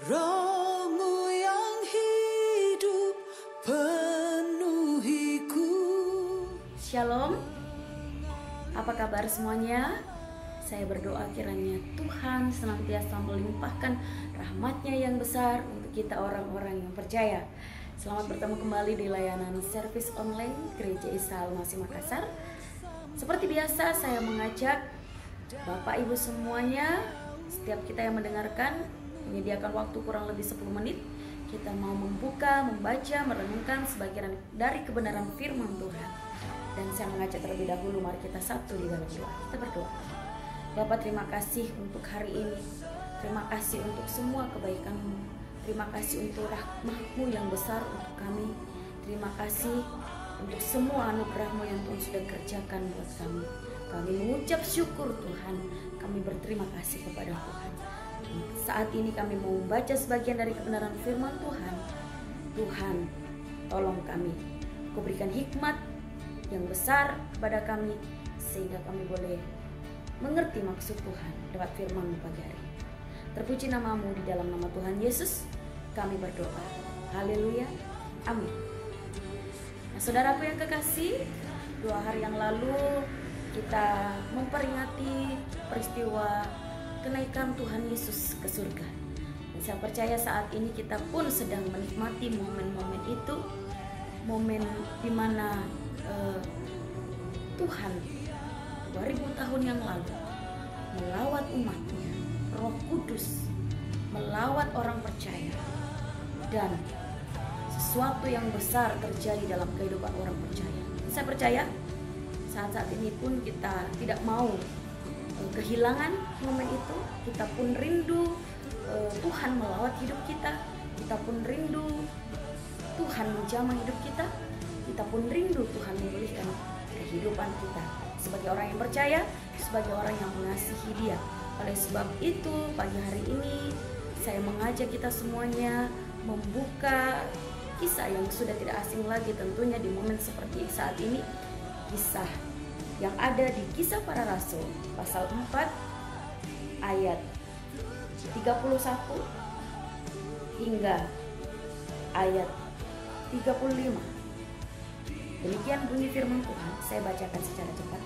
Roh-Mu yang hidup penuhiku. Shalom, apa kabar semuanya? Saya berdoa kiranya Tuhan senantiasa melimpahkan rahmat-Nya yang besar untuk kita orang-orang yang percaya. Selamat bertemu kembali di layanan servis online Gereja Isa Al-Masih Makassar. Seperti biasa saya mengajak Bapak Ibu semuanya, setiap kita yang mendengarkan, menyediakan waktu kurang lebih 10 menit. Kita mau membuka, membaca, merenungkan sebagian dari kebenaran firman Tuhan. Dan saya mengajak terlebih dahulu, mari kita satu di dalam doa. Kita berdoa. Bapak, terima kasih untuk hari ini. Terima kasih untuk semua kebaikan-Mu. Terima kasih untuk rahmat-Mu yang besar untuk kami. Terima kasih untuk semua anugerah-Mu yang Tuhan sudah kerjakan buat kami. Kami mengucap syukur Tuhan. Kami berterima kasih kepada Tuhan. Saat ini kami mau membaca sebagian dari kebenaran firman Tuhan. Tuhan, tolong kami. Kau berikan hikmat yang besar kepada kami, sehingga kami boleh mengerti maksud Tuhan lewat firman-Mu pagi hari. Terpuji nama-Mu, di dalam nama Tuhan Yesus kami berdoa. Haleluya, amin. Nah, saudaraku yang kekasih, 2 hari yang lalu kita memperingati peristiwa kenaikan Tuhan Yesus ke surga. Dan saya percaya saat ini kita pun sedang menikmati momen-momen itu, momen di mana Tuhan 2000 tahun yang lalu melawat umatnya, Roh Kudus melawat orang percaya, dan sesuatu yang besar terjadi dalam kehidupan orang percaya. Saya percaya saat-saat ini pun kita tidak mau kehilangan momen itu. Kita pun rindu Tuhan melawat hidup kita. Kita pun rindu Tuhan menjamah hidup kita. Kita pun rindu Tuhan memulihkan kehidupan kita sebagai orang yang percaya, sebagai orang yang mengasihi Dia. Oleh sebab itu pagi hari ini saya mengajak kita semuanya membuka kisah yang sudah tidak asing lagi tentunya di momen seperti saat ini. Kisah yang ada di Kisah Para Rasul pasal 4 ayat 31 hingga ayat 35. Demikian bunyi firman Tuhan. Saya bacakan secara cepat.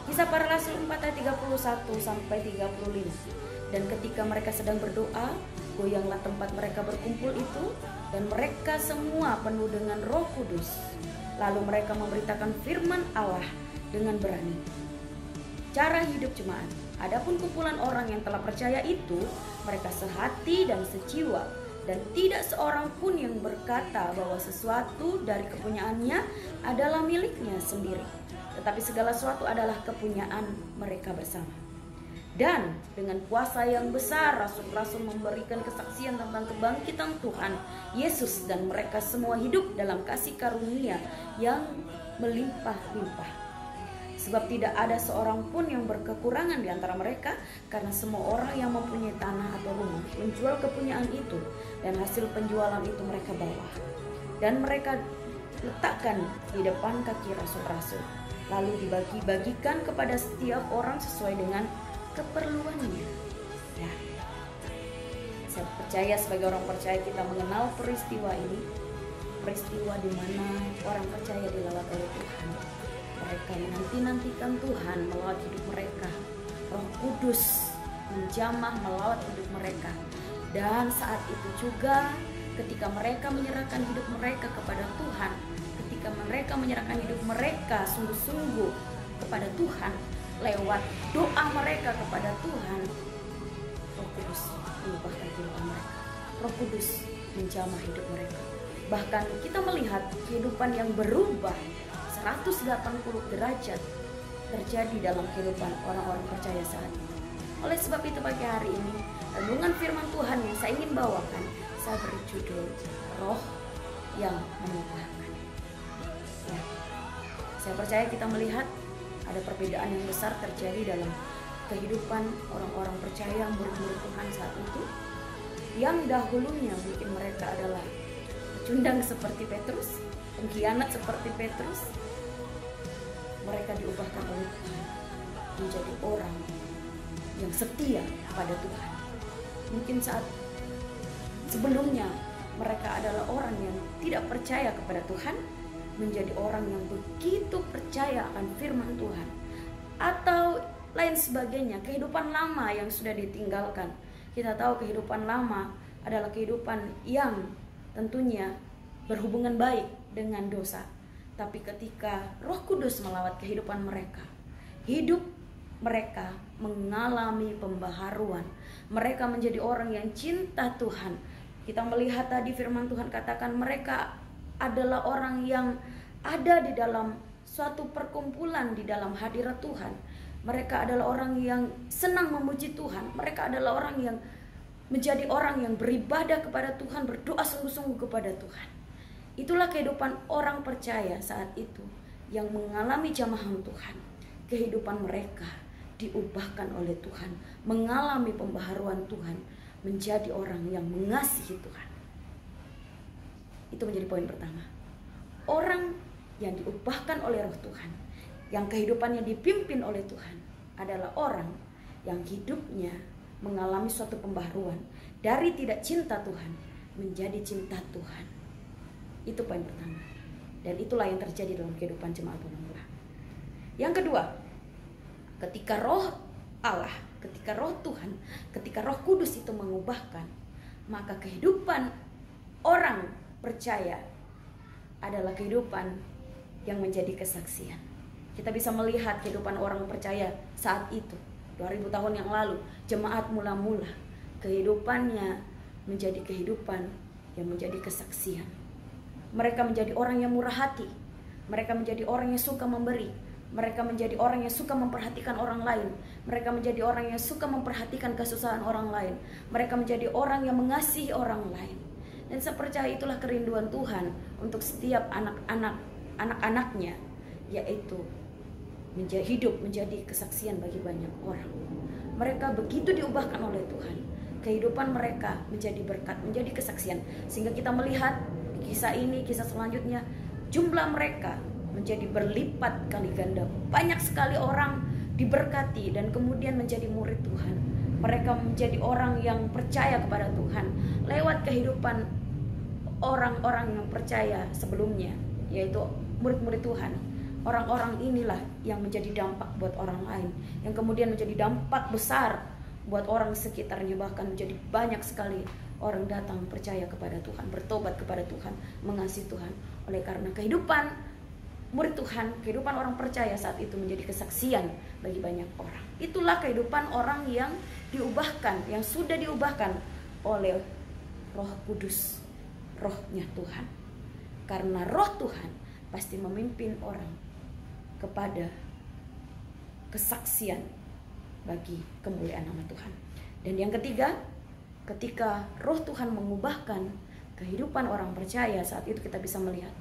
Kisah Para Rasul 4 ayat 31 sampai 35. Dan ketika mereka sedang berdoa, goyanglah tempat mereka berkumpul itu, dan mereka semua penuh dengan Roh Kudus. Lalu mereka memberitakan firman Allah dengan berani. Cara hidup jemaat. Adapun kumpulan orang yang telah percaya itu, mereka sehati dan sejiwa, dan tidak seorang pun yang berkata bahwa sesuatu dari kepunyaannya adalah miliknya sendiri, tetapi segala sesuatu adalah kepunyaan mereka bersama. Dan dengan kuasa yang besar, rasul-rasul memberikan kesaksian tentang kebangkitan Tuhan Yesus, dan mereka semua hidup dalam kasih karunia yang melimpah-limpah. Sebab tidak ada seorang pun yang berkekurangan di antara mereka, karena semua orang yang mempunyai tanah atau rumah menjual kepunyaan itu, dan hasil penjualan itu mereka bawa, dan mereka letakkan di depan kaki rasul-rasul, lalu dibagi-bagikan kepada setiap orang sesuai dengan keperluannya. Ya, saya percaya sebagai orang percaya kita mengenal peristiwa ini, peristiwa di mana orang percaya dilawat oleh Tuhan. Mereka menanti-nantikan Tuhan melawat hidup mereka. Roh Kudus menjamah melawat hidup mereka. Dan saat itu juga ketika mereka menyerahkan hidup mereka kepada Tuhan, ketika mereka menyerahkan hidup mereka sungguh-sungguh kepada Tuhan, lewat doa mereka kepada Tuhan, Roh Kudus mengubahkan kehidupan mereka. Roh Kudus menjamah hidup mereka. Bahkan kita melihat kehidupan yang berubah 180 derajat terjadi dalam kehidupan orang-orang percaya saat itu. Oleh sebab itu pagi hari ini, renungan firman Tuhan yang saya ingin bawakan, saya beri judul Roh yang Mengubahkan. Ya, saya percaya kita melihat ada perbedaan yang besar terjadi dalam kehidupan orang-orang percaya yang murid-murid Tuhan saat itu, yang dahulunya mungkin mereka adalah pecundang seperti Petrus, pengkhianat seperti Petrus. Mereka diubahkan oleh Tuhan menjadi orang yang setia pada Tuhan. Mungkin saat sebelumnya mereka adalah orang yang tidak percaya kepada Tuhan, menjadi orang yang begitu percaya akan firman Tuhan, atau lain sebagainya, kehidupan lama yang sudah ditinggalkan. Kita tahu kehidupan lama adalah kehidupan yang tentunya berhubungan baik dengan dosa. Tapi ketika Roh Kudus melawat kehidupan mereka, hidup mereka mengalami pembaharuan. Mereka menjadi orang yang cinta Tuhan. Kita melihat tadi firman Tuhan katakan mereka adalah orang yang ada di dalam suatu perkumpulan di dalam hadirat Tuhan. Mereka adalah orang yang senang memuji Tuhan. Mereka adalah orang yang menjadi orang yang beribadah kepada Tuhan, berdoa sungguh-sungguh kepada Tuhan. Itulah kehidupan orang percaya saat itu yang mengalami jamahan Tuhan. Kehidupan mereka diubahkan oleh Tuhan, mengalami pembaharuan Tuhan, menjadi orang yang mengasihi Tuhan. Itu menjadi poin pertama. Orang yang diubahkan oleh Roh Tuhan, yang kehidupannya dipimpin oleh Tuhan, adalah orang yang hidupnya mengalami suatu pembaharuan dari tidak cinta Tuhan menjadi cinta Tuhan. Itu poin pertama. Dan itulah yang terjadi dalam kehidupan jemaat Bonang Murah. Yang kedua, ketika Roh Allah, ketika Roh Tuhan, ketika Roh Kudus itu mengubahkan, maka kehidupan orang percaya adalah kehidupan yang menjadi kesaksian. Kita bisa melihat kehidupan orang percaya saat itu, 2000 tahun yang lalu, jemaat mula-mula, kehidupannya menjadi kehidupan yang menjadi kesaksian. Mereka menjadi orang yang murah hati. Mereka menjadi orang yang suka memberi. Mereka menjadi orang yang suka memperhatikan orang lain. Mereka menjadi orang yang suka memperhatikan kesusahan orang lain. Mereka menjadi orang yang mengasihi orang lain. Dan saya percaya itulah kerinduan Tuhan untuk setiap anak-anaknya, yaitu hidup menjadi kesaksian bagi banyak orang. Mereka begitu diubahkan oleh Tuhan, kehidupan mereka menjadi berkat, menjadi kesaksian. Sehingga kita melihat kisah ini, kisah selanjutnya, jumlah mereka menjadi berlipat kali ganda. Banyak sekali orang diberkati dan kemudian menjadi murid Tuhan. Mereka menjadi orang yang percaya kepada Tuhan lewat kehidupan orang-orang yang percaya sebelumnya, yaitu murid-murid Tuhan. Orang-orang inilah yang menjadi dampak buat orang lain, yang kemudian menjadi dampak besar buat orang sekitarnya. Bahkan menjadi banyak sekali orang datang percaya kepada Tuhan, bertobat kepada Tuhan, mengasihi Tuhan. Oleh karena kehidupan murid Tuhan, kehidupan orang percaya saat itu menjadi kesaksian bagi banyak orang. Itulah kehidupan orang yang diubahkan, yang sudah diubahkan oleh Roh Kudus, Rohnya Tuhan. Karena Roh Tuhan pasti memimpin orang kepada kesaksian bagi kemuliaan nama Tuhan. Dan yang ketiga, ketika Roh Tuhan mengubahkan kehidupan orang percaya, saat itu kita bisa melihat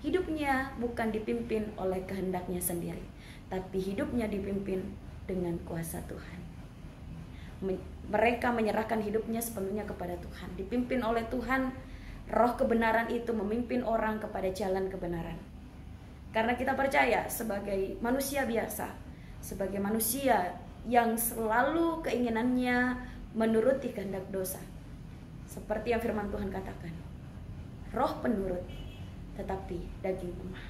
hidupnya bukan dipimpin oleh kehendaknya sendiri, tapi hidupnya dipimpin dengan kuasa Tuhan. Mereka menyerahkan hidupnya sepenuhnya kepada Tuhan, dipimpin oleh Tuhan. Roh kebenaran itu memimpin orang kepada jalan kebenaran. Karena kita percaya sebagai manusia biasa, sebagai manusia yang selalu keinginannya menuruti kehendak dosa. Seperti yang firman Tuhan katakan, roh penurut tetapi daging lemah.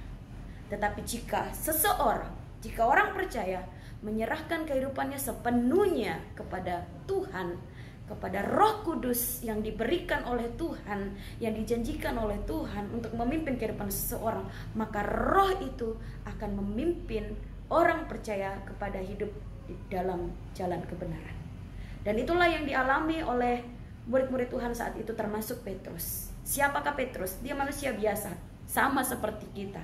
Tetapi jika orang percaya menyerahkan kehidupannya sepenuhnya kepada Tuhan, kepada Roh Kudus yang diberikan oleh Tuhan, yang dijanjikan oleh Tuhan untuk memimpin kehidupan seseorang, maka roh itu akan memimpin orang percaya kepada hidup di dalam jalan kebenaran. Dan itulah yang dialami oleh murid-murid Tuhan saat itu, termasuk Petrus. Siapakah Petrus? Dia manusia biasa, sama seperti kita.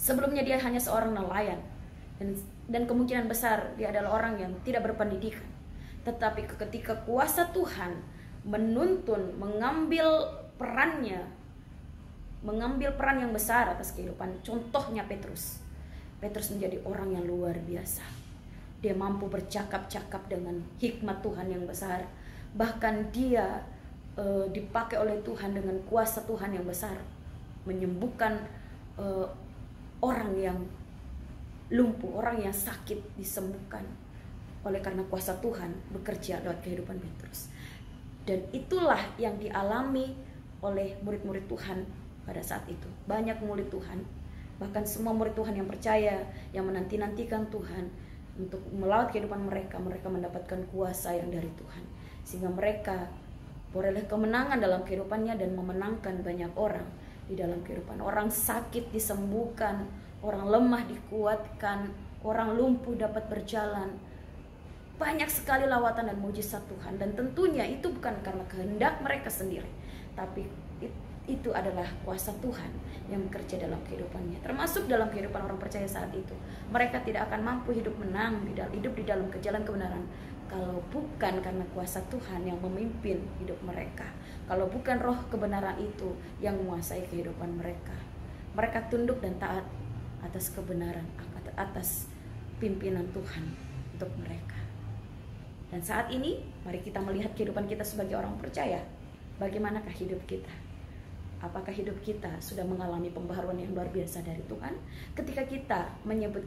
Sebelumnya dia hanya seorang nelayan, dan kemungkinan besar dia adalah orang yang tidak berpendidikan. Tetapi ketika kuasa Tuhan menuntun, mengambil peran yang besar atas kehidupan, contohnya Petrus menjadi orang yang luar biasa. Dia mampu bercakap-cakap dengan hikmat Tuhan yang besar. Bahkan dia dipakai oleh Tuhan dengan kuasa Tuhan yang besar, menyembuhkan orang yang lumpuh, orang yang sakit disembuhkan oleh karena kuasa Tuhan bekerja lewat kehidupan Petrus. Dan itulah yang dialami oleh murid-murid Tuhan pada saat itu. Banyak murid Tuhan, bahkan semua murid Tuhan yang percaya, yang menanti-nantikan Tuhan untuk melawat kehidupan mereka, mereka mendapatkan kuasa yang dari Tuhan, sehingga mereka beroleh kemenangan dalam kehidupannya dan memenangkan banyak orang di dalam kehidupan. Orang sakit disembuhkan, orang lemah dikuatkan, orang lumpuh dapat berjalan. Banyak sekali lawatan dan mujizat Tuhan, dan tentunya itu bukan karena kehendak mereka sendiri, tapi itu adalah kuasa Tuhan yang bekerja dalam kehidupannya, termasuk dalam kehidupan orang percaya saat itu. Mereka tidak akan mampu hidup menang, hidup di dalam jalan kebenaran, kalau bukan karena kuasa Tuhan yang memimpin hidup mereka, kalau bukan roh kebenaran itu yang menguasai kehidupan mereka. Mereka tunduk dan taat atas kebenaran, atas pimpinan Tuhan untuk mereka. Dan saat ini, mari kita melihat kehidupan kita sebagai orang percaya. Bagaimanakah hidup kita? Apakah hidup kita sudah mengalami pembaharuan yang luar biasa dari Tuhan? Ketika kita menyebut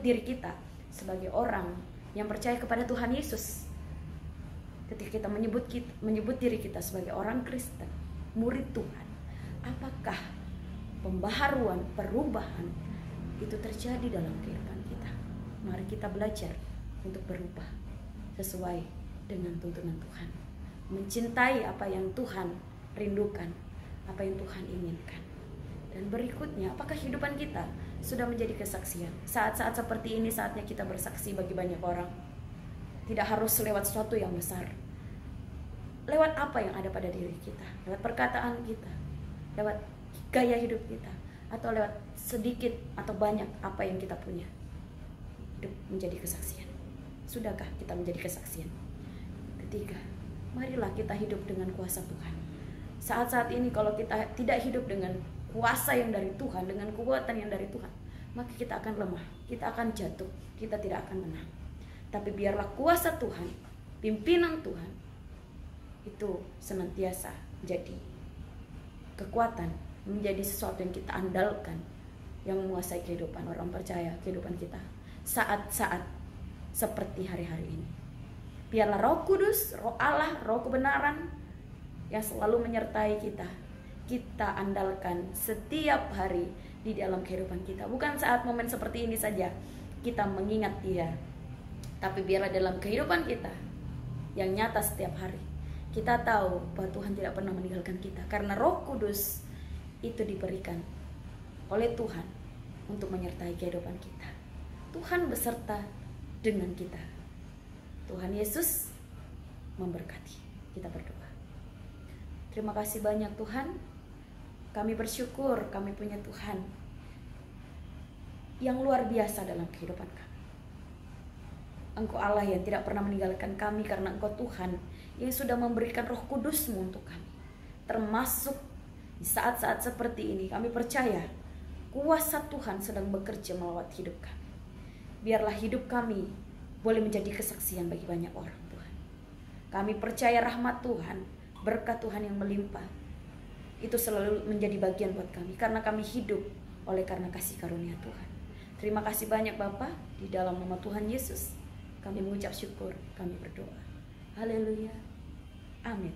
diri kita sebagai orang yang percaya kepada Tuhan Yesus. Ketika kita menyebut diri kita sebagai orang Kristen, murid Tuhan, apakah pembaharuan, perubahan itu terjadi dalam kehidupan kita? Mari kita belajar untuk berubah sesuai dengan tuntunan Tuhan, mencintai apa yang Tuhan rindukan, apa yang Tuhan inginkan. Dan berikutnya, apakah kehidupan kita sudah menjadi kesaksian? Saat-saat seperti ini saatnya kita bersaksi bagi banyak orang. Tidak harus lewat sesuatu yang besar. Lewat apa yang ada pada diri kita, lewat perkataan kita, lewat gaya hidup kita, atau lewat sedikit atau banyak apa yang kita punya. Hidup menjadi kesaksian. Sudahkah kita menjadi kesaksian? Ketiga, marilah kita hidup dengan kuasa Tuhan. Saat-saat ini kalau kita tidak hidup dengan kuasa yang dari Tuhan, dengan kekuatan yang dari Tuhan, maka kita akan lemah, kita akan jatuh, kita tidak akan menang. Tapi biarlah kuasa Tuhan, pimpinan Tuhan, itu senantiasa menjadi kekuatan, menjadi sesuatu yang kita andalkan, yang menguasai kehidupan orang percaya, kehidupan kita saat-saat seperti hari-hari ini. Biarlah Roh Kudus, Roh Allah, Roh kebenaran yang selalu menyertai kita andalkan setiap hari di dalam kehidupan kita. Bukan saat momen seperti ini saja kita mengingat Dia, tapi biarlah dalam kehidupan kita yang nyata setiap hari, kita tahu bahwa Tuhan tidak pernah meninggalkan kita, karena Roh Kudus itu diberikan oleh Tuhan untuk menyertai kehidupan kita. Tuhan beserta dengan kita. Tuhan Yesus memberkati. Kita berdoa. Terima kasih banyak Tuhan. Kami bersyukur kami punya Tuhan yang luar biasa dalam kehidupan kami. Engkau Allah yang tidak pernah meninggalkan kami, karena Engkau Tuhan yang sudah memberikan Roh Kudus-Mu untuk kami. Termasuk di saat-saat seperti ini, kami percaya kuasa Tuhan sedang bekerja melawat hidup kami. Biarlah hidup kami boleh menjadi kesaksian bagi banyak orang, Tuhan. Kami percaya rahmat Tuhan, berkat Tuhan yang melimpah, itu selalu menjadi bagian buat kami, karena kami hidup oleh karena kasih karunia Tuhan. Terima kasih banyak Bapa, di dalam nama Tuhan Yesus kami mengucap syukur, kami berdoa. Haleluya. Amin.